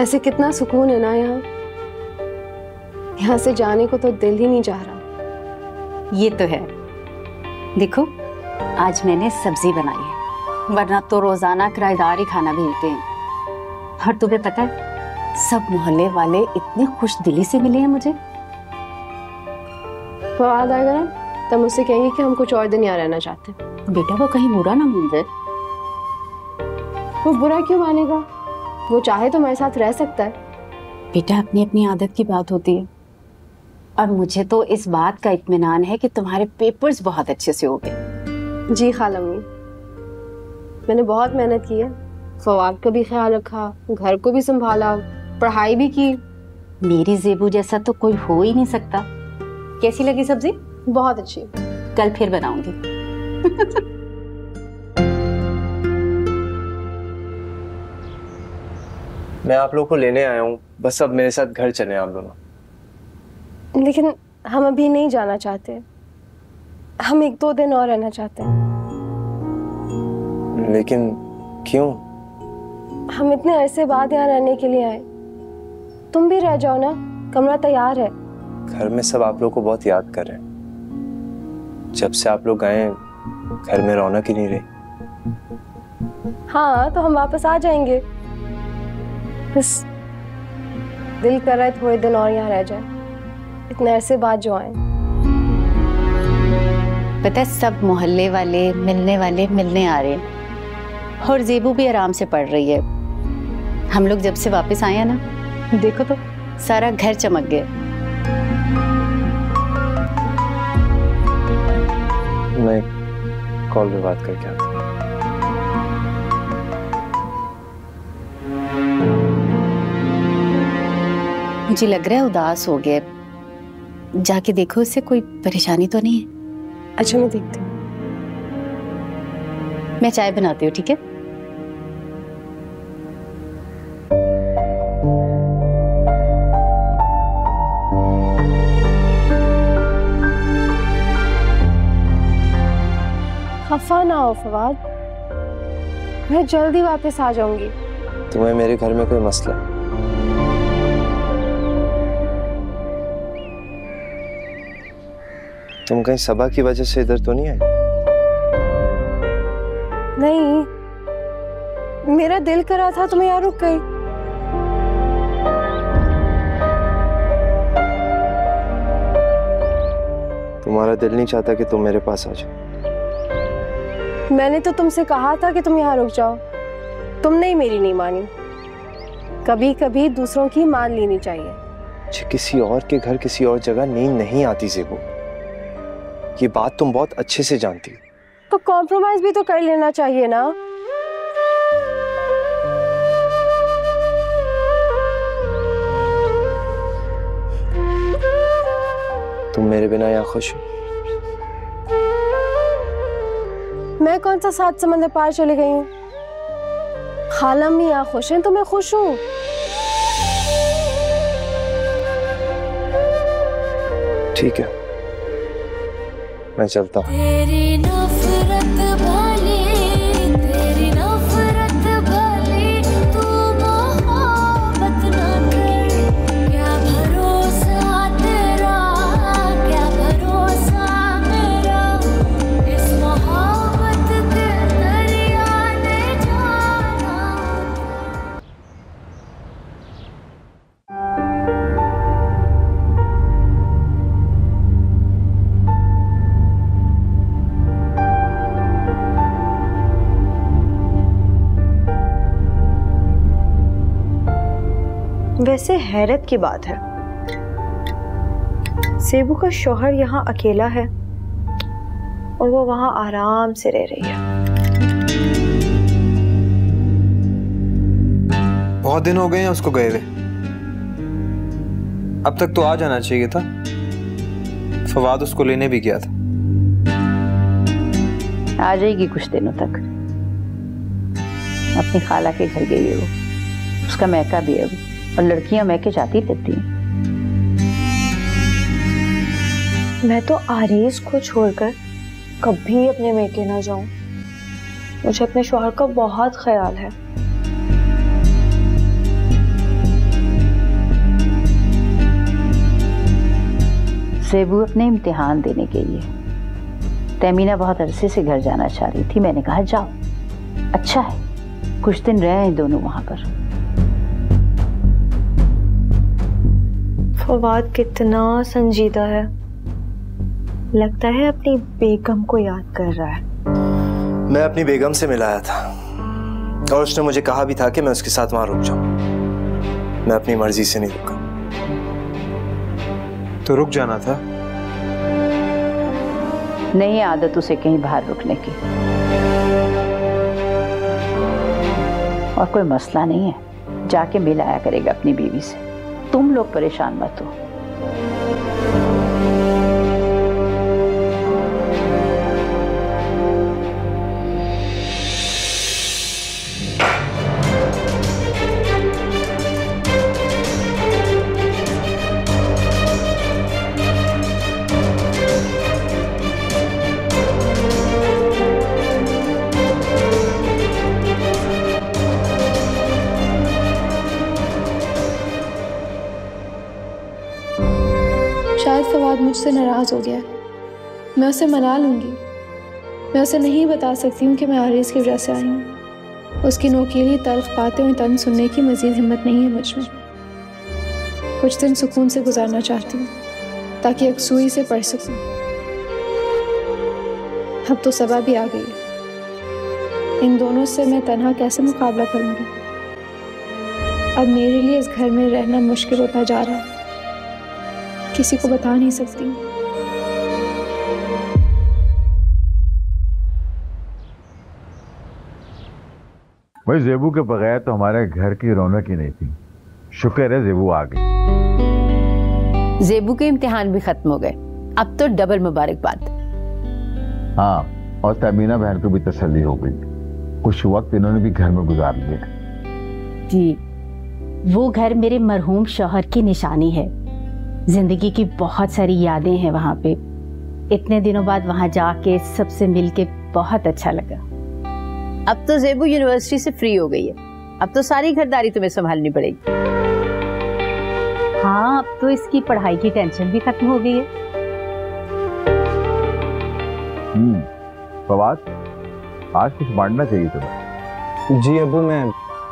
वैसे कितना सुकून है ना यहाँ। यहाँ से जाने को तो दिल ही नहीं चाह रहा। ये तो है। देखो आज मैंने सब्जी बनाई है, वरना तो रोजाना किराएदार ही खाना भेजते हैं। और तुम्हें पता है सब मोहल्ले वाले इतने खुश दिली से मिले हैं मुझे। फवाद आएगा ना तब मुझसे कहेंगे कि हम कुछ और दिन यहाँ रहना चाहते हैं। बेटा वो कहीं बुरा ना मान जाए। वो बुरा क्यों मानेगा? वो चाहे तो मेरे साथ रह सकता है। बेटा अपनी अपनी आदत की बात होती है। और मुझे तो इस बात का इत्मीनान है कि तुम्हारे पेपर्स बहुत अच्छे से हो गए। जी खालम्मी, मैंने बहुत मेहनत की है। फवाद का भी ख्याल रखा, घर को भी संभाला, पढ़ाई भी की। मेरी ज़ेबू जैसा तो कोई हो ही नहीं सकता। कैसी लगी सब्जी? बहुत अच्छी। कल फिर बनाऊंगी। मैं आप लोगों को लेने आया हूँ, बस अब मेरे साथ घर चले आप दोनों। लेकिन हम अभी नहीं जाना चाहते, हम 1-2 दिन और रहना चाहते हैं। लेकिन क्यों? हम इतने अरसे बाद यहाँ रहने के लिए आए। तुम भी रह जाओ ना, कमरा तैयार है। घर में सब आप लोगों को बहुत याद कर रहे हैं। जब से आप लोग गए घर में रौनक ही नहीं रही। हाँ तो हम वापस आ जाएंगे। बस दिल कर रहा है थोड़े दिन और यहाँ रह जाए, इतने अरसे बाद जो आए। पता है सब मोहल्ले वाले मिलने आ रहे हैं। और ज़ेबू भी आराम से पढ़ रही है। हम लोग जब से वापस आए हैं ना, देखो तो सारा घर चमक गया। मैं कॉल पे बात करके आता हूँ। मुझे लग रहा है उदास हो गया। जाके देखो उससे कोई परेशानी तो नहीं है। अच्छा मैं देखती हूँ। मैं चाय बनाती हूँ, ठीक है? खफा ना हो फवाद, मैं जल्दी वापस आ जाऊंगी। तुम्हें मेरे घर में कोई मसला है? तुम कहीं सबा की वजह से इधर तो नहीं आए? नहीं, मेरा दिल कर रहा था तो मैं यहाँ रुक गई। तुम्हारा दिल नहीं चाहता कि तुम मेरे पास आ जाओ? मैंने तो तुमसे कहा था कि तुम यहाँ रुक जाओ, तुमने ही मेरी नहीं मानी। कभी कभी दूसरों की मान लेनी चाहिए। किसी और के घर किसी और जगह नींद नहीं आती ज़ेबू, ये बात तुम बहुत अच्छे से जानती हो। तो कॉम्प्रोमाइज भी तो कर लेना चाहिए ना। तुम मेरे बिना यहाँ खुश हो? मैं कौन सा 7 समंदर पार चली गई हूँ? खालम भी यहाँ खुश है तो मैं खुश हूँ। ठीक है, मैं चलता हूँ। तेरी नफरत भली, तेरी नफरत भली, तू मोहब्बत ना कर। क्या भरोसा तेरा, क्या भरोसा मेरा, इस मोहब्बत के दरिया ने जाना। वैसे हैरत की बात है, ज़ेबू का शौहर यहाँ अकेला है और वो वहां आराम से रह रही है। बहुत दिन हो गए हैं उसको गए हुए। अब तक तो आ जाना चाहिए था। फवाद उसको लेने भी गया था। आ जाएगी कुछ दिनों तक। अपनी खाला के घर गई है वो, उसका मैका भी है और लड़कियां मैके जाती रहती हैं। मैं तो आरीज को छोड़कर कभी अपने मैके ना जाऊं। मुझे अपने शौहर का बहुत ख्याल है। ज़ेबू अपने इम्तिहान देने के लिए। तमीना बहुत अरसे से घर जाना चाह रही थी, मैंने कहा जाओ, अच्छा है कुछ दिन रहे हैं दोनों वहां पर। फवाद कितना संजीदा है, लगता है अपनी बेगम को याद कर रहा है। मैं अपनी बेगम से मिलाया था और उसने मुझे कहा भी था कि मैं उसके साथ वहां रुक जाऊं। मैं अपनी मर्जी से नहीं रुका। तो रुक जाना था। नहीं आदत उसे कहीं बाहर रुकने की, और कोई मसला नहीं है, जाके मिल आया करेगा अपनी बीवी से। तुम लोग परेशान मत हो। शायद फवाद मुझसे नाराज़ हो गया है। मैं उसे मना लूँगी। मैं उसे नहीं बता सकती हूँ कि मैं आरिस की वजह से आई हूँ। उसकी नोकीली तल्ख बातें और तंज सुनने की मज़ीद हिम्मत नहीं है मुझ में। कुछ दिन सुकून से गुजारना चाहती हूँ ताकि यकसुई से पढ़ सकूँ। अब तो सबा भी आ गई है। इन दोनों से मैं तन्हा कैसे मुकाबला करूँगी? अब मेरे लिए इस घर में रहना मुश्किल होता जा रहा है। किसी को बता नहीं सकती। भाई ज़ेबू के बगैर तो हमारे घर की रौनक ही नहीं थी। शुक्र है ज़ेबू आ गई। ज़ेबू के इम्तिहान भी खत्म हो गए, अब तो डबल मुबारकबाद। हाँ, और तमीना बहन को भी तसल्ली हो गई। कुछ वक्त इन्होंने भी घर में गुजार लिया। जी, वो घर मेरे मरहूम शौहर की निशानी है। जिंदगी की बहुत सारी यादें हैं वहाँ पे। इतने दिनों बाद वहाँ जाके सबसे मिलके बहुत अच्छा लगा। अब तो ज़ेबू यूनिवर्सिटी से फ्री हो गई है, अब तो सारी घरदारी तुम्हें संभालनी पड़ेगी। हाँ, अब तो इसकी पढ़ाई की टेंशन भी खत्म हो गई है। फवाद, आज कुछ बांटना चाहिए तुम्हें। जी अब्बू, मैं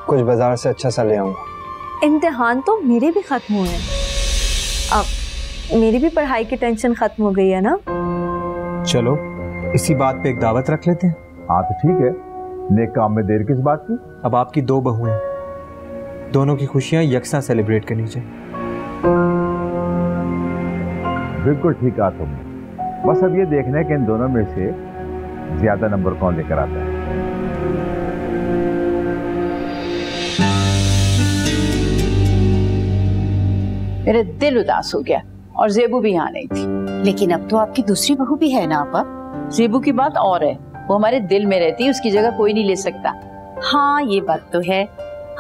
कुछ बाजार से अच्छा सा ले आऊंगा। इम्तिहान तो मेरे भी खत्म हुए हैं, अब मेरी भी पढ़ाई की टेंशन खत्म हो गई है ना। चलो इसी बात पे एक दावत रख लेते हैं। हाँ तो ठीक है, नेक काम में देर किस बात की। अब आपकी 2 बहुएं हैं, दोनों की खुशियां यकसा सेलिब्रेट करनी चाहिए। बिल्कुल ठीक कहा तुमने। बस अब ये देखना है कि इन दोनों में से ज्यादा नंबर कौन लेकर आता है। मेरा दिल उदास हो गया, और ज़ेबू भी यहाँ नहीं थी। लेकिन अब तो आपकी दूसरी बहू भी है ना आपा। ज़ेबू की बात और है, वो हमारे दिल में रहती है, उसकी जगह कोई नहीं ले सकता। हाँ ये बात तो है,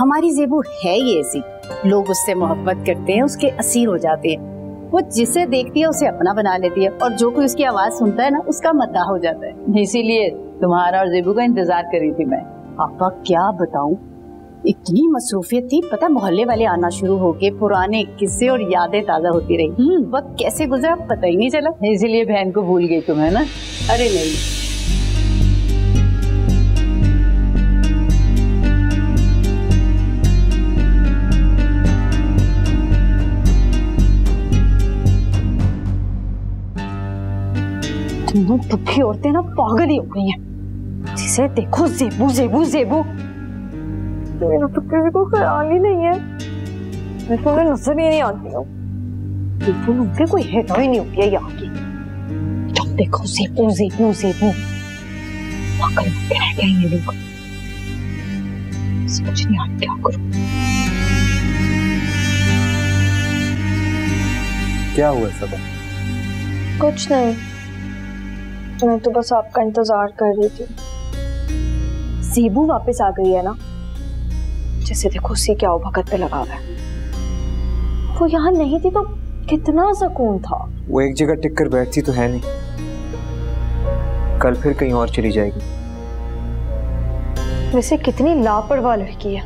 हमारी ज़ेबू है ये ऐसी, लोग उससे मोहब्बत करते हैं, उसके असीर हो जाते हैं। वो जिसे देखती है उसे अपना बना लेती है, और जो कोई उसकी आवाज सुनता है ना उसका मद्दा हो जाता है। इसीलिए तुम्हारा और ज़ेबू का इंतजार कर रही थी मैं। आपा क्या बताऊं, इतनी मसरूफियत थी, पता मोहल्ले वाले आना शुरू हो गए, पुराने किस्से और यादें ताजा होती रही। वक्त कैसे गुजरा पता ही नहीं चला। इसीलिए बहन को भूल गई तुम्हें ना? अरे नहीं, दुखी औरतें ना पागल ही हो गई हैं। जिसे देखो ज़ेबू ज़ेबू ज़ेबू, मेरा तो किसी को ख्याल ही नहीं है। मेरे को नजर ही नहीं आती हूँ। मुझे कोई है ही नहीं होती है यहाँ की। जब देखो ज़ेबू ज़ेबू ज़ेबू, पागल हो गए हैं क्या ये लोग? समझ नहीं आता क्या करूँ। क्या हुआ सब? कुछ नहीं, मैं तो बस आपका इंतजार कर रही थी। ज़ेबू वापस आ गई है ना? जैसे देखो उसी क्या भगत पे लगा हुआ है। वो यहाँ नहीं थी तो कितना सुकून था। वो एक जगह टिक कर बैठती तो है नहीं, कल फिर कहीं और चली जाएगी। वैसे कितनी लापरवाह लड़की है,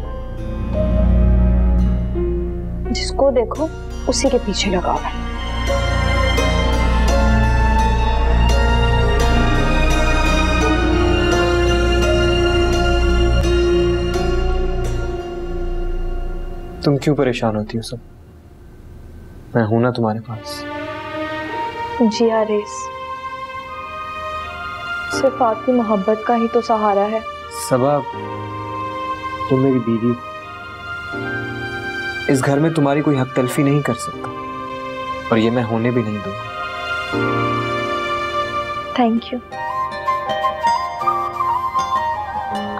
जिसको देखो उसी के पीछे लगा हुआ है। तुम क्यों परेशान होती हो सब? मैं हूं ना तुम्हारे पास। जी आरिस, सिर्फ आपकी मोहब्बत का ही तो सहारा है। सबा, तुम मेरी बीवी हो। इस घर में तुम्हारी कोई हक तलफी नहीं कर सकता, और ये मैं होने भी नहीं दूंगा। Thank you.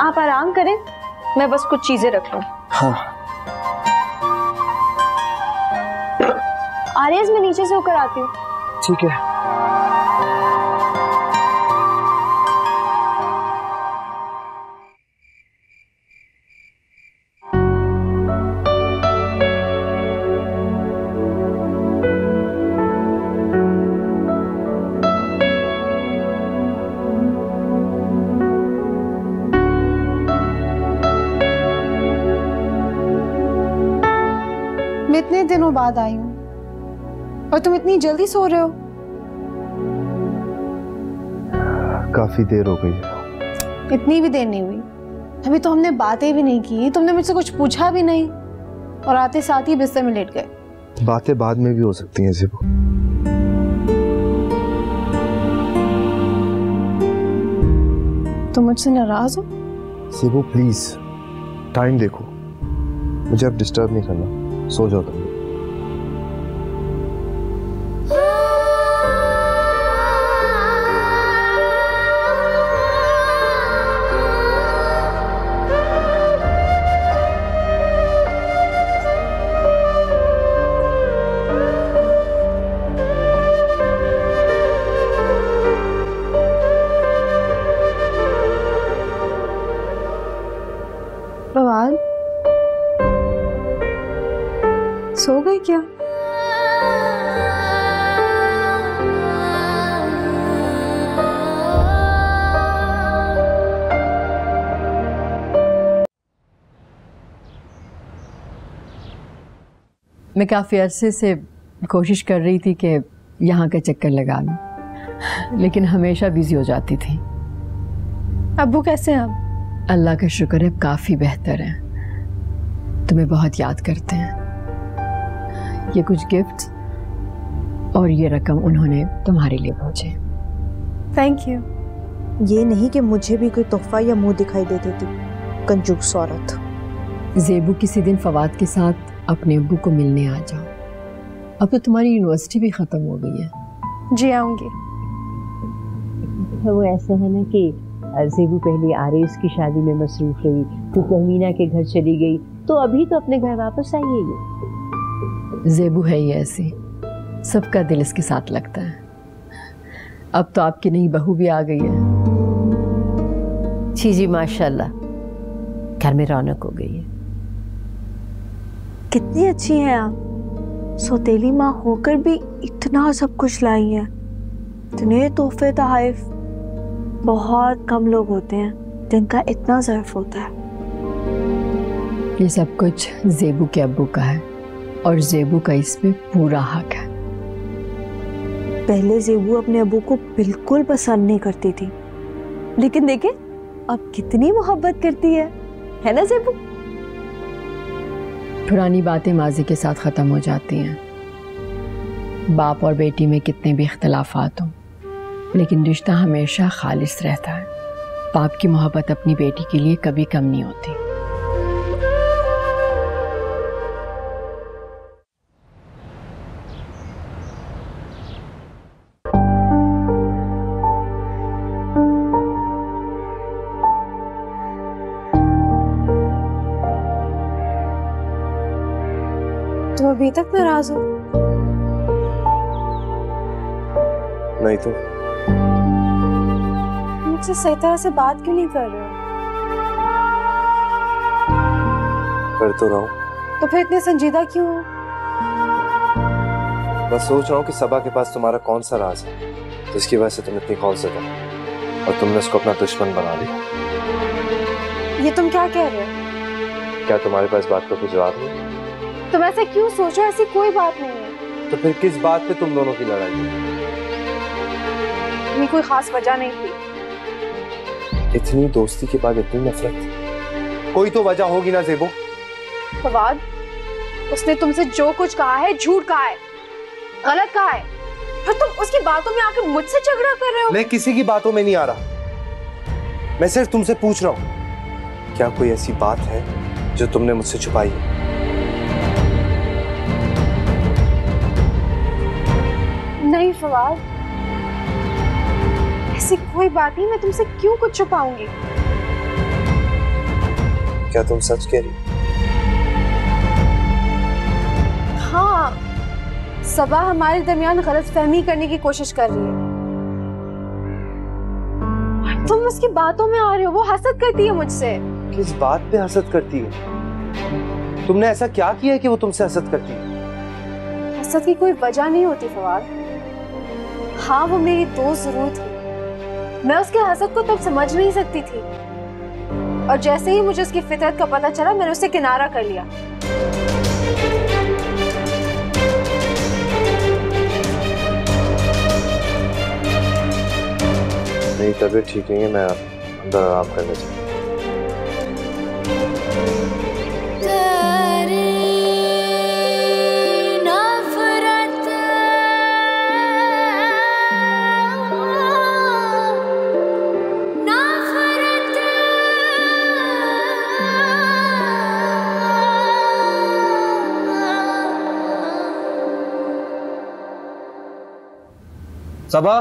आप आराम करें, मैं बस कुछ चीजें रख लूं। हाँ। आरिस, मैं नीचे से होकर आती हूँ। ठीक है। मैं इतने दिनों बाद आई हूँ और तुम इतनी जल्दी सो रहे हो। काफी देर हो गई है। इतनी भी देर नहीं हुई, अभी तो हमने बातें भी नहीं की, तुमने मुझसे कुछ पूछा भी नहीं और आते साथ ही बिस्तर में लेट गए। बातें बाद में भी हो सकती हैं ज़ेबू। तुम मुझसे नाराज हो? ज़ेबू प्लीज टाइम देखो, मुझे अब डिस्टर्ब नहीं करना, सो जाओ तुम। फवाद, सो गए क्या? मैं काफ़ी अरसे से कोशिश कर रही थी कि यहाँ का चक्कर लगा लूँ, लेकिन हमेशा बिजी हो जाती थी। अब्बू कैसे हैं अब? अल्लाह का शुक्र है, काफ़ी बेहतर हैं। तुम्हें बहुत याद करते हैं। ये कुछ गिफ्ट्स और ये रकम उन्होंने तुम्हारे लिए भेजे। Thank you. ये नहीं कि मुझे भी कोई तोहफा या मुंह दिखाई दे देती, कंजूस औरत। ज़ेबू किसी दिन फवाद के साथ अपने अब्बू को मिलने आ जाओ। अब तो तुम्हारी यूनिवर्सिटी भी ख़त्म हो गई है। जी आऊँगी। वो ऐसा है ना कि ज़ेबू पहले आरिस की शादी में मसरूफ रही, फिर तहमीना के घर चली गई, तो अभी तो अपने घर वापस आई है ये। ज़ेबू है ही ऐसी, सबका दिल इसके साथ लगता है। अब तो आपकी नई बहू भी आ गई है। जी जी माशाल्लाह, घर में रौनक हो गई है। कितनी अच्छी हैं आप, सौतेली माँ होकर भी इतना सब कुछ लाई हैं। इतने तोहफे तोहफ बहुत कम लोग होते हैं जिनका इतना ज़र्फ होता है। ये सब कुछ ज़ेबू के अब्बू का है और ज़ेबू का इसमें पूरा हक है। पहले ज़ेबू अपने अब्बू को बिल्कुल पसंद नहीं करती थी, लेकिन देखे अब कितनी मोहब्बत करती है ना ज़ेबू? पुरानी बातें माजी के साथ ख़त्म हो जाती हैं। बाप और बेटी में कितने भी इख्तलाफात हों, लेकिन रिश्ता हमेशा खालिस रहता है। बाप की मोहब्बत अपनी बेटी के लिए कभी कम नहीं होती। तुम अभी तक नाराज हो? नहीं तो मुझसे सही तरह से बात क्यों नहीं कर रहे हो? कर तो रहा हूँ। तो फिर इतने संजीदा क्यों हो? बस सोच रहा हूँ कि सबा के पास तुम्हारा कौन सा राज है जिसकी वजह से तुम इतनी खौफजदा हो और तुमने उसको अपना दुश्मन बना लिया। ये तुम क्या कह रहे हो? क्या तुम्हारे पास बात का कोई जवाब नहीं? तुम ऐसे क्यों सोचो? ऐसी कोई बात नहीं है। तो फिर किस बात पे तुम दोनों की लड़ाई है? ये कोई खास वजह नहीं थी। इतनी दोस्ती के बाद इतनी नफरत? कोई तो वजह होगी ना ज़ेबू। फवाद, उसने तुमसे जो कुछ कहा है झूठ कहा है, गलत कहा है, फिर तुम उसकी बातों में आकर मुझसे झगड़ा कर रहे हो। मैं किसी की बातों में नहीं आ रहा, मैं सिर्फ तुमसे पूछ रहा हूं, क्या कोई ऐसी बात है जो तुमने मुझसे छुपाई है? नहीं फवाद, ऐसी कोई बात नहीं, मैं तुमसे क्यों कुछ छुपाऊंगी। क्या तुम सच कह रही? हाँ, सबा हमारे दरमियान गलतफहमी करने की कोशिश कर रही है। तुम उसकी बातों में आ रहे हो, वो हसद करती है मुझसे। किस बात पे हसद करती है? तुमने ऐसा क्या किया है कि वो तुमसे हसद करती है? हसद की कोई वजह नहीं होती फवाद। हाँ, वो मेरी दोस्त जरूर थी, मैं उसके हसद को तब समझ नहीं सकती थी, और जैसे ही मुझे उसकी फितरत का पता चला मैंने उससे किनारा कर लिया। मेरी तबीयत ठीक नहीं है, मैं अंदर आराम करने चाहिए। सबा,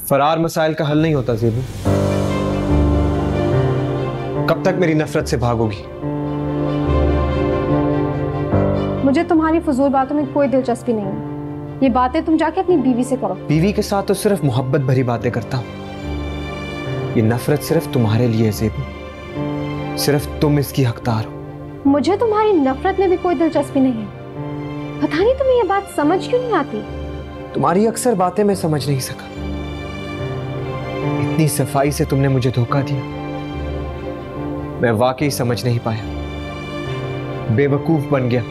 फरार मसाइल का हल नहीं होता ज़ेबू। कब तक मेरी नफरत से भागोगी? मुझे तुम्हारी फजूल बातों में कोई दिलचस्पी नहीं है। ये बातें तुम जाके अपनी बीवी से करो। बीवी के साथ तो सिर्फ मोहब्बत भरी बातें करता हूं। ये नफरत सिर्फ तुम्हारे लिए है ज़ेबू, सिर्फ तुम इसकी हकदार हो। मुझे तुम्हारी नफरत में भी कोई दिलचस्पी नहीं है। पता नहीं तुम्हें ये बात समझ क्यों नहीं आती। तुम्हारी अक्सर बातें मैं समझ नहीं सका। इतनी सफाई से तुमने मुझे धोखा दिया, मैं वाकई समझ नहीं पाया, बेवकूफ बन गया।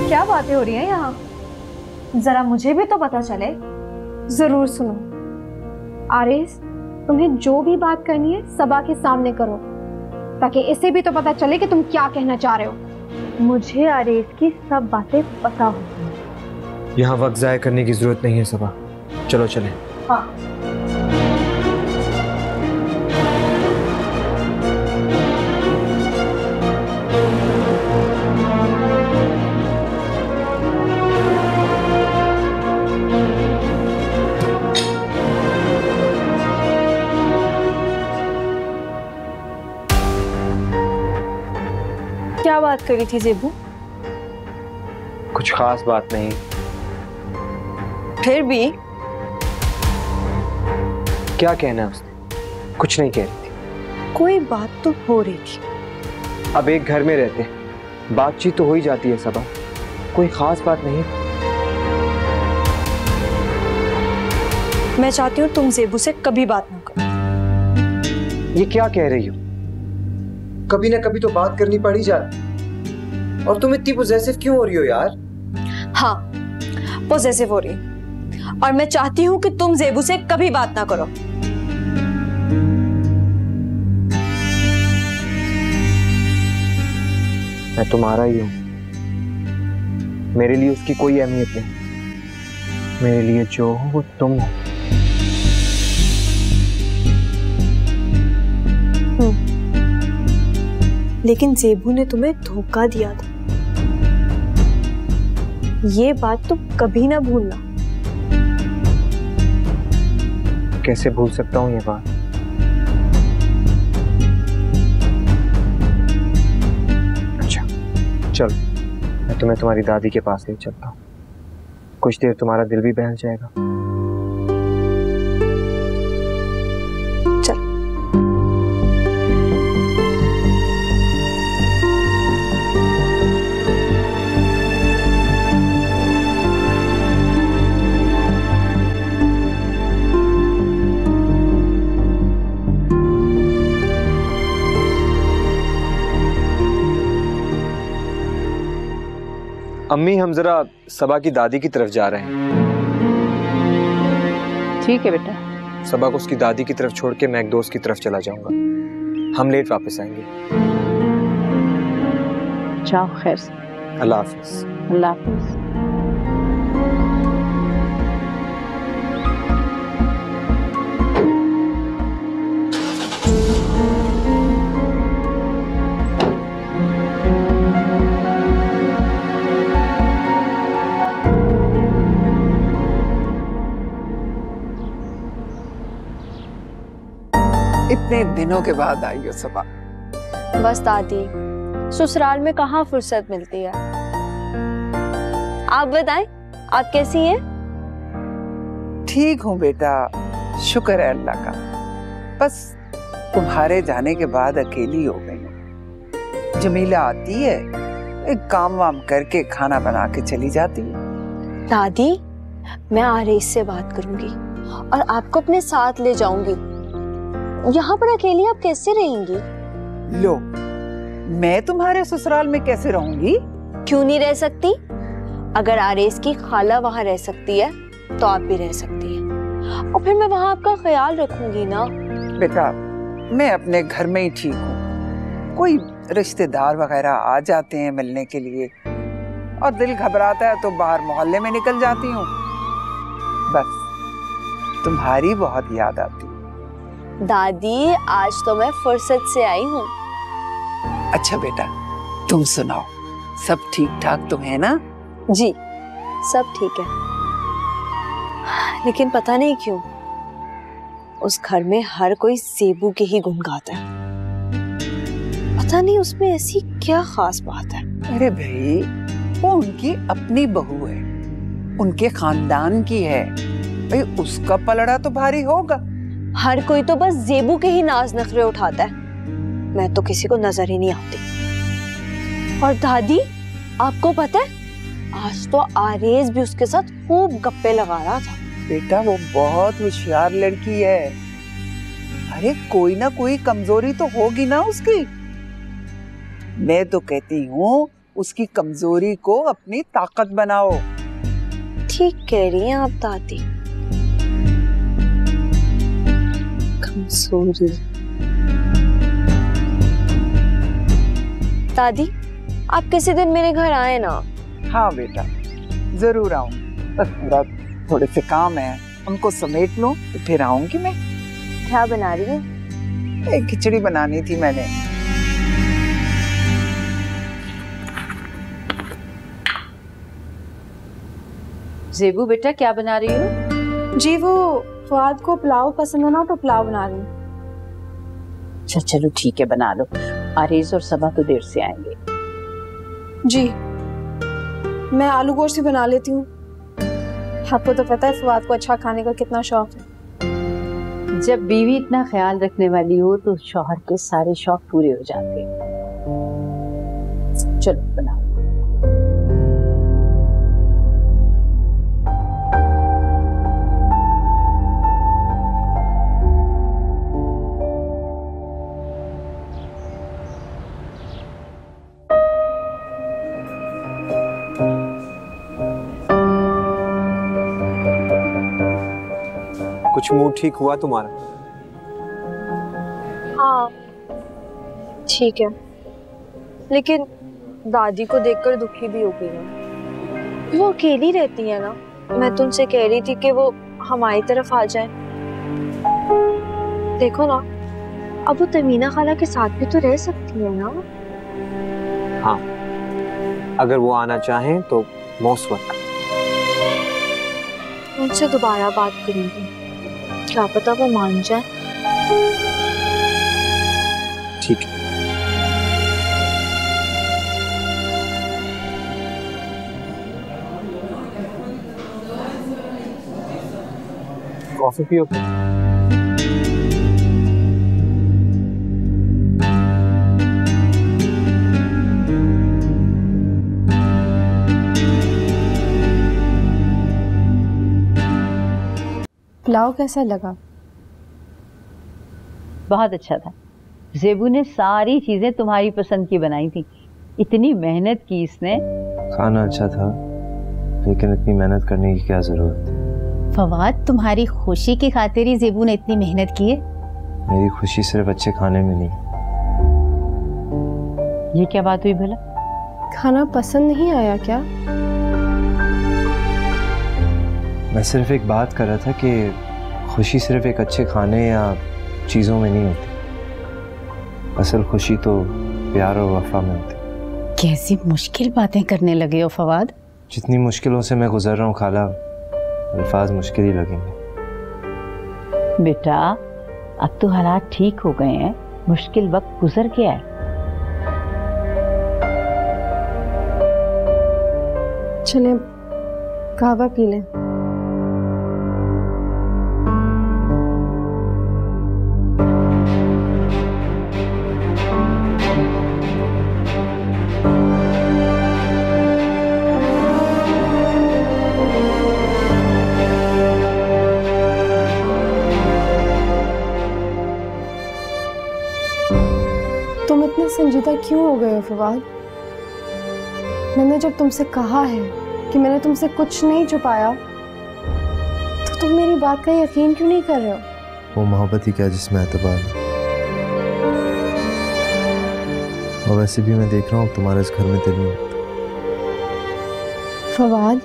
क्या बातें हो रही हैं यहाँ? जरा मुझे भी तो पता चले। जरूर सुनो आरिस, तुम्हें जो भी बात करनी है सबा के सामने करो, ताकि इसे भी तो पता चले कि तुम क्या कहना चाह रहे हो। मुझे आरिस की सब बातें पता होती। यहाँ वक्त जाया करने की जरूरत नहीं है सबा, चलो चलें। हाँ। क्या बात करी थी ज़ेबू? कुछ खास बात नहीं। फिर भी क्या कहना है उसने? कुछ नहीं कह रही थी। कोई बात तो हो रही थी। अब एक घर में रहते, बातचीत तो हो ही जाती है सबा, कोई खास बात नहीं। मैं चाहती हूँ तुम ज़ेबू से कभी बात ना करो। ये क्या कह रही हो? कभी ना कभी तो बात करनी पड़ ही जाती, और तुम इतनी पॉसेसिव क्यों हो रही हो यार? हाँ, पॉसेसिव हो रही, और मैं चाहती हूँ कि तुम ज़ेबू से कभी बात ना करो। मैं तुम्हारा ही हूं, मेरे लिए उसकी कोई अहमियत नहीं। मेरे लिए जो हो वो तुम हो। लेकिन ज़ेबू ने तुम्हें धोखा दिया था, ये बात तुम कभी ना भूलना। कैसे भूल सकता हूँ ये बात? अच्छा चल, मैं तुम्हें तुम्हारी दादी के पास ले चलता हूँ, कुछ देर तुम्हारा दिल भी बहल जाएगा। अम्मी, हम जरा सबा की दादी की तरफ जा रहे हैं। ठीक है बेटा। सबा को उसकी दादी की तरफ छोड़ के मैं एक दोस्त की तरफ चला जाऊंगा। हम लेट वापस आएंगे। जाओ खैर से। अल्लाह हाफिज। अल्लाह हाफिज। इतने दिनों के बाद आई हो सबा। बस दादी, ससुराल में कहाँ फुर्सत मिलती है। आप बताएं, आप कैसी हैं? ठीक हूँ बेटा, शुक्र है अल्लाह का। बस तुम्हारे जाने के बाद अकेली हो गई हूँ। जमीला आती है, एक काम वाम करके खाना बना के चली जाती है। दादी, मैं आरेश से बात करूंगी और आपको अपने साथ ले जाऊंगी। यहाँ पर अकेली आप कैसे रहेंगी? लो, मैं तुम्हारे ससुराल में कैसे रहूंगी? क्यों नहीं रह सकती? अगर आरेश की खाला वहाँ रह सकती है तो आप भी रह सकती हैं। और फिर मैं वहाँ आपका ख्याल रखूंगी ना। बेटा, मैं अपने घर में ही ठीक हूँ। कोई रिश्तेदार वगैरह आ जाते हैं मिलने के लिए और दिल घबराता है तो बाहर मोहल्ले में निकल जाती हूँ। बस तुम्हारी बहुत याद आती है। दादी, आज तो मैं फुर्सत से आई हूँ। अच्छा बेटा, तुम सुनाओ, सब ठीक ठाक तो है ना? जी, सब ठीक है। लेकिन पता नहीं क्यों उस घर में हर कोई ज़ेबू के ही गुण गाता है। पता नहीं उसमें ऐसी क्या खास बात है। अरे भाई, वो उनकी अपनी बहू है, उनके खानदान की है भाई, उसका पलड़ा तो भारी होगा। हर कोई तो बस ज़ेबू के ही नाज नखरे उठाता है। मैं तो किसी को नजर ही नहीं आती। और दादी, आपको पता है, आज तो आरेज भी उसके साथ खूब गप्पे लगा रहा था। बेटा, वो बहुत होशियार लड़की है। अरे कोई ना कोई कमजोरी तो होगी ना उसकी। मैं तो कहती हूँ उसकी कमजोरी को अपनी ताकत बनाओ। ठीक कह रही हैं आप दादी। कमजोरी। दादी, आप किसी दिन मेरे घर आए ना। हाँ बेटा, जरूर आऊँ। बस मेरा थोड़े से काम है, उनको समेट लूं तो फिर आऊंगी मैं। क्या बना रही हैं? एक खिचड़ी बनानी थी मैंने। ज़ेबू बेटा, क्या बना रही हो? जी, वो फवाद को पुलाव पसंद है ना, तो पुलाव बना रही हूँ। अच्छा चलो ठीक है, बना लो। आरेज और सबा तो देर से आएंगे। जी, मैं आलू गोश्त भी बना लेती हूँ। आपको तो पता है फवाद को अच्छा खाने का कितना शौक है। जब बीवी इतना ख्याल रखने वाली हो तो शौहर के सारे शौक पूरे हो जाते हैं। चलो बनाओ। कुछ मूड ठीक हुआ तुम्हारा? हाँ, ठीक है, लेकिन दादी को देखकर दुखी भी हो गई है। वो अकेली रहती है ना। मैं तुमसे कह रही थी कि वो हमारी तरफ आ जाए। देखो ना, अब वो तमीना खाला के साथ भी तो रह सकती है ना। हाँ, अगर वो आना चाहें तो मोस्ट वेलकम। उनसे दोबारा बात करूंगी, क्या पता वो मान जाए। ठीक है। कॉफी पियो? पुलाव कैसा लगा? बहुत अच्छा था। ज़ेबू ने सारी चीजें तुम्हारी पसंद की बनाई थी। इतनी मेहनत की इसने। खाना अच्छा था, लेकिन इतनी मेहनत करने की क्या जरूरत थी? फवाद, तुम्हारी खुशी की खातिर ही ज़ेबू ने इतनी मेहनत की है। मेरी खुशी सिर्फ अच्छे खाने में नहीं, ये क्या बात हुई भला? खाना पसंद नहीं आया क्या? मैं सिर्फ एक बात कर रहा था कि खुशी सिर्फ एक अच्छे खाने या चीज़ों में नहीं होती। असल खुशी तो प्यार और वफा में होती। कैसी मुश्किल बातें करने लगे हो फवाद। जितनी मुश्किलों से मैं गुजर रहा हूँ खाला, अल्फाज मुश्किल ही लगेंगे। बेटा अब तो हालात ठीक हो गए हैं, मुश्किल वक्त गुजर गया है। चलें कहवा पी लें। तुम इतने संजीदा क्यों हो गए हो फवाद? मैंने जब तुमसे कहा है कि मैंने तुमसे कुछ नहीं छुपाया, तो तुम मेरी बात का यकीन क्यों नहीं कर रहे हो? वो मोहब्बत ही क्या जिसमें एतबार है। और वैसे भी मैं देख रहा हूँ तुम्हारे इस घर में दिल नहीं। फवाद,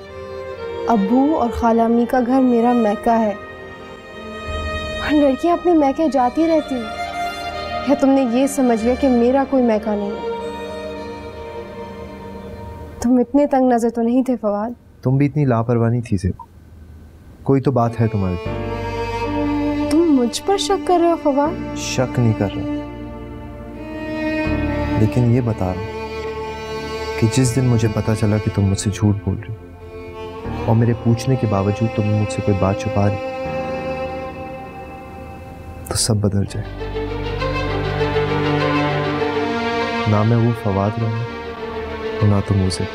अब्बू और खाला अम्मी का घर मेरा मैका है, और लड़कियां अपने मैके जाती रहती हैं। या तुमने ये समझ लिया कि मेरा कोई मैका नहीं है? तुम इतने तंग नजर तो नहीं थे फवाद। तुम भी इतनी लापरवाही नहीं थी ज़ेबू। कोई तो बात है तुम्हारी। तुम मुझ पर शक कर रहे हो फवाद? शक नहीं कर रहा, लेकिन ये बता रहा हूं कि जिस दिन मुझे पता चला कि तुम मुझसे झूठ बोल रही हो और मेरे पूछने के बावजूद तुम मुझसे कोई बात छुपा रही, तो सब बदल जाए। ना मैं वो फवाद रहूं, ना तुम उसे।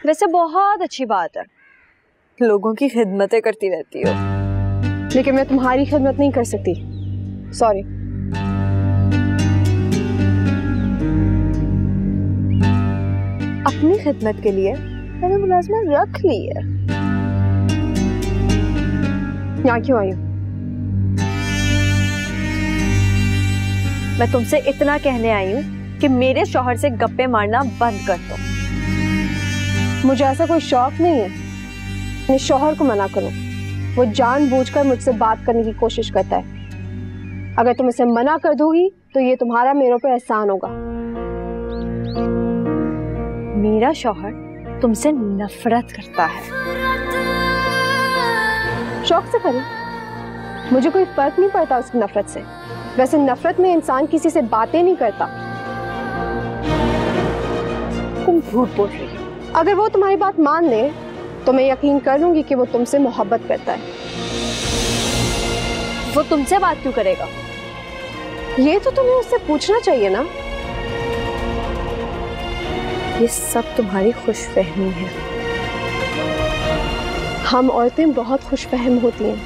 वैसे बहुत अच्छी बात है, लोगों की खिदमतें करती रहती हो, लेकिन मैं तुम्हारी खिदमत नहीं कर सकती। सॉरी। अपनी खिदमत के लिए मैंने मुलाजमत रख ली है। यहाँ क्यों आई हो? मैं तुमसे इतना कहने आई हूँ कि मेरे शौहर से गप्पे मारना बंद कर दो। मुझे ऐसा कोई शौक नहीं है। अपने शौहर को मना करो, वो जानबूझकर मुझसे बात करने की कोशिश करता है। अगर तुम इसे मना कर दोगी तो ये तुम्हारा मेरे पे एहसान होगा। मेरा शौहर तुमसे नफरत करता है। शौक से करे, मुझे कोई फर्क नहीं पड़ता उसकी नफरत से। वैसे नफरत में इंसान किसी से बातें नहीं करता। तुम झूठ बोल रही हो। अगर वो तुम्हारी बात मान ले तो मैं यकीन कर लूंगी कि वो तुमसे मोहब्बत करता है। वो तुमसे बात क्यों करेगा? ये तो तुम्हें उससे पूछना चाहिए ना। ये सब तुम्हारी खुशफहमी है। हम औरतें बहुत खुशफहम होती हैं,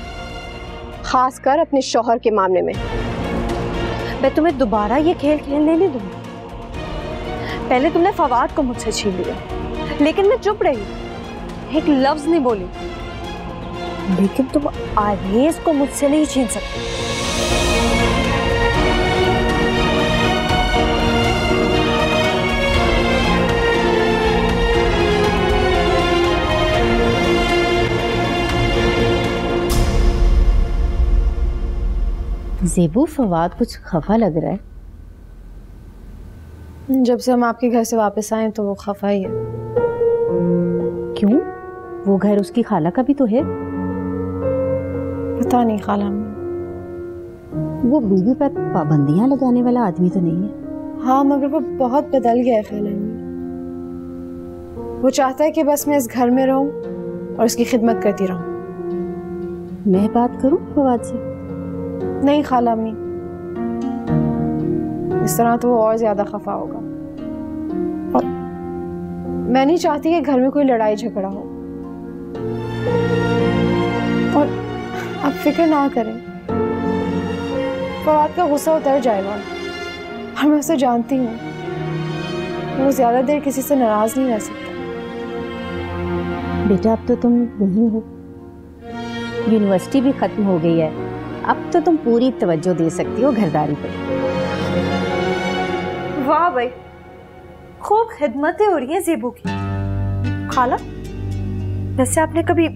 खासकर अपने शौहर के मामले में। मैं तुम्हें दोबारा ये खेल खेलने नहीं दूंगी। पहले तुमने फवाद को मुझसे छीन लिया, लेकिन मैं चुप रही, एक लफ्ज नहीं बोली। लेकिन तुम आरेज को मुझसे नहीं छीन सकते। ज़ेबू, फवाद कुछ खफा लग रहा है। जब से हम आपके घर से वापस आए तो वो खफा ही है। क्यों? वो घर उसकी खाला का भी तो है। पता नहीं खाला में। वो बीवी पर पाबंदियां लगाने वाला आदमी तो नहीं है। हाँ, मगर वो बहुत बदल गया है खाला में। वो चाहता है कि बस मैं इस घर में रहूं और उसकी खिदमत करती रहूं। मैं बात करूं फवाद से? नहीं खाला अम्मी, इस तरह तो वो और ज्यादा खफा होगा। और मैं नहीं चाहती कि घर में कोई लड़ाई झगड़ा हो। और आप फिक्र ना करें, फवाद का गुस्सा उतर जाएगा और मैं उसे जानती हूँ, वो ज्यादा देर किसी से नाराज नहीं रह सकता। बेटा अब तो तुम यहीं हो, यूनिवर्सिटी भी खत्म हो गई है, अब तो तुम पूरी तवज्जो दे सकती हो घरदारी पे। वाह भाई, खूब खिदमतें हो रही हैं ज़ेबू की। खाला, वैसे आपने कभी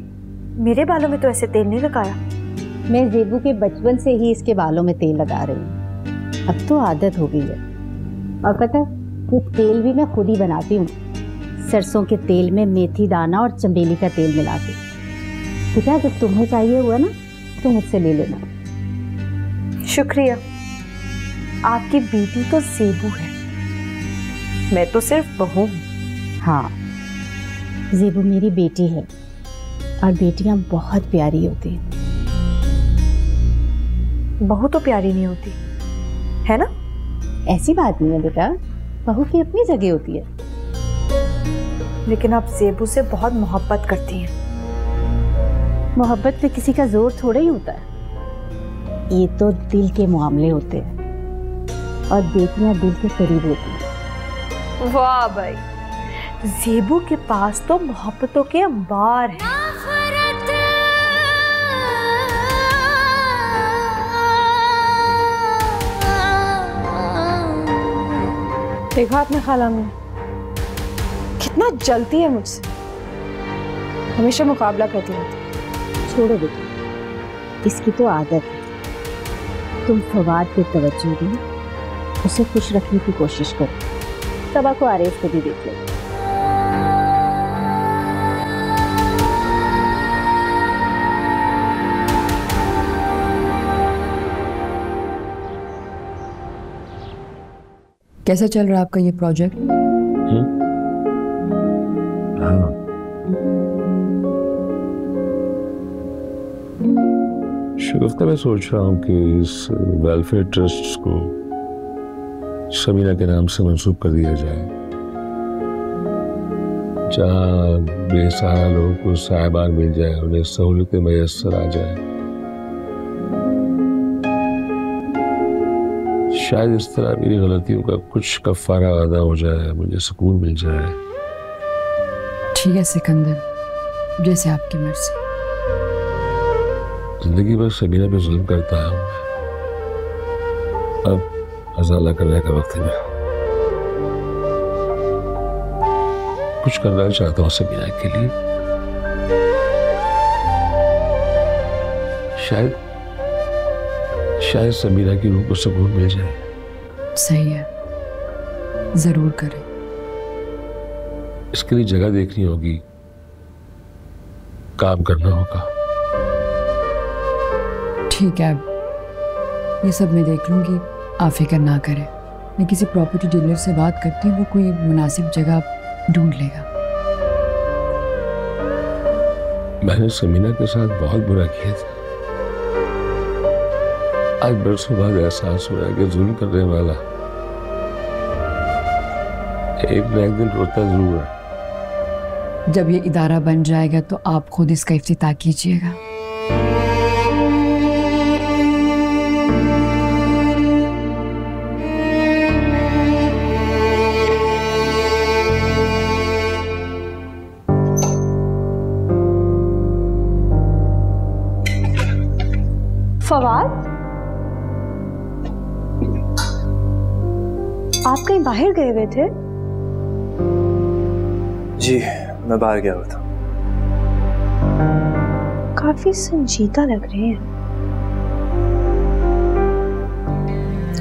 मेरे बालों में तो ऐसे तेल नहीं लगाया। मैं ज़ेबू के बचपन से ही इसके बालों में तेल लगा रही हूँ, अब तो आदत हो गई है। और पता है वो तेल भी मैं खुद ही बनाती हूँ, सरसों के तेल में मेथी दाना और चमेली का तेल मिला के। ठीक है, जब तुम्हें चाहिए हुआ ना तो मुझसे ले लेना। शुक्रिया। आपकी बेटी तो ज़ेबू है, मैं तो सिर्फ बहू हूँ। हाँ, ज़ेबू मेरी बेटी है और बेटियां बहुत प्यारी होती हैं। बहू तो प्यारी नहीं होती है ना? ऐसी बात नहीं है बेटा, बहू की अपनी जगह होती है। लेकिन आप ज़ेबू से बहुत मोहब्बत करती हैं। मोहब्बत पे किसी का जोर थोड़ा ही होता है, ये तो दिल के मामले होते हैं और बेटियां दिल के करीब होती हैं। वाह भाई, ज़ेबू के पास तो मोहब्बतों के अंबार हैं। देखा आपने खाला में कितना जलती है मुझसे, हमेशा मुकाबला करती रहती है। छोड़ो बेटा, इसकी तो आदत है। तुम फवाद पे तवज्जो दो, उसे खुश रखने की कोशिश करो। सबा को आरिफ को भी देख लो। कैसा चल रहा है आपका ये प्रोजेक्ट? शगुफ्ता, मैं सोच रहा हूँ कि इस वेलफेयर ट्रस्ट को समीना के नाम से मंसूब कर दिया जाए, जहाँ बेसहारा लोगों को साहिबान मिल जाए, उन्हें सहूलतें मैसर आ जाए। शायद इस तरह मेरी गलतियों का कुछ कफ़ारा अदा हो जाए, मुझे सुकून मिल जाए। ठीक है सिकंदर, जैसे आपकी मर्जी। जिंदगी भर समीना पे जुल्म करता है, अब अज़ाला करने का वक्त है। कुछ करना चाहता हूँ समीना के लिए। शायद समीना की रूह को सुकून मिल जाए। सही है, जरूर करें। इसके लिए जगह देखनी होगी, काम करना होगा। ठीक है, ये सब मैं देख लूंगी, आप फिक्र ना करें। मैं किसी प्रॉपर्टी डीलर से बात करती हूँ, वो कोई मुनासिब जगह ढूंढ लेगा। मैंने समीना के साथ बहुत बुरा किया था। आज बरसों बाद एहसास हो रहा है कि जुल्म करने वाला एक न एक दिन रोता जरूर है। जब ये इदारा बन जाएगा तो आप खुद इसका इफ्तिताह कीजिएगा। फवाद, आप कहीं बाहर गए हुए थे? जी, मैं बाहर गया हुआ था। काफी संजीदा लग रहे हैं।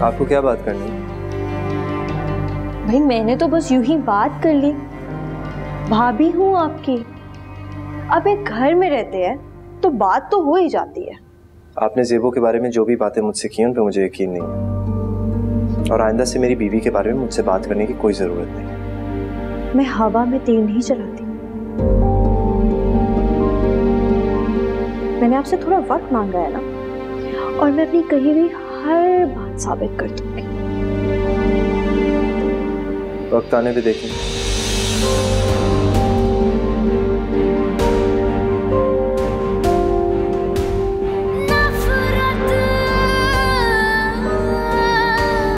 आपको क्या बात करनी है? भाई मैंने तो बस यूं ही बात कर ली, भाभी हूँ आपकी। अब एक घर में रहते हैं तो बात तो हो ही जाती है। आपने ज़ेबू के बारे में जो भी बातें मुझसे की उन पे मुझे यकीन नहीं है, और आइंदा से मेरी बीवी के बारे में मुझसे बात करने की कोई ज़रूरत नहीं। मैं हवा में तेल नहीं चलाती। मैंने आपसे थोड़ा वक्त मांगा है ना, और मैं अपनी कही हुई हर बात साबित कर दूंगी। वक्त आने पे देखेंगे।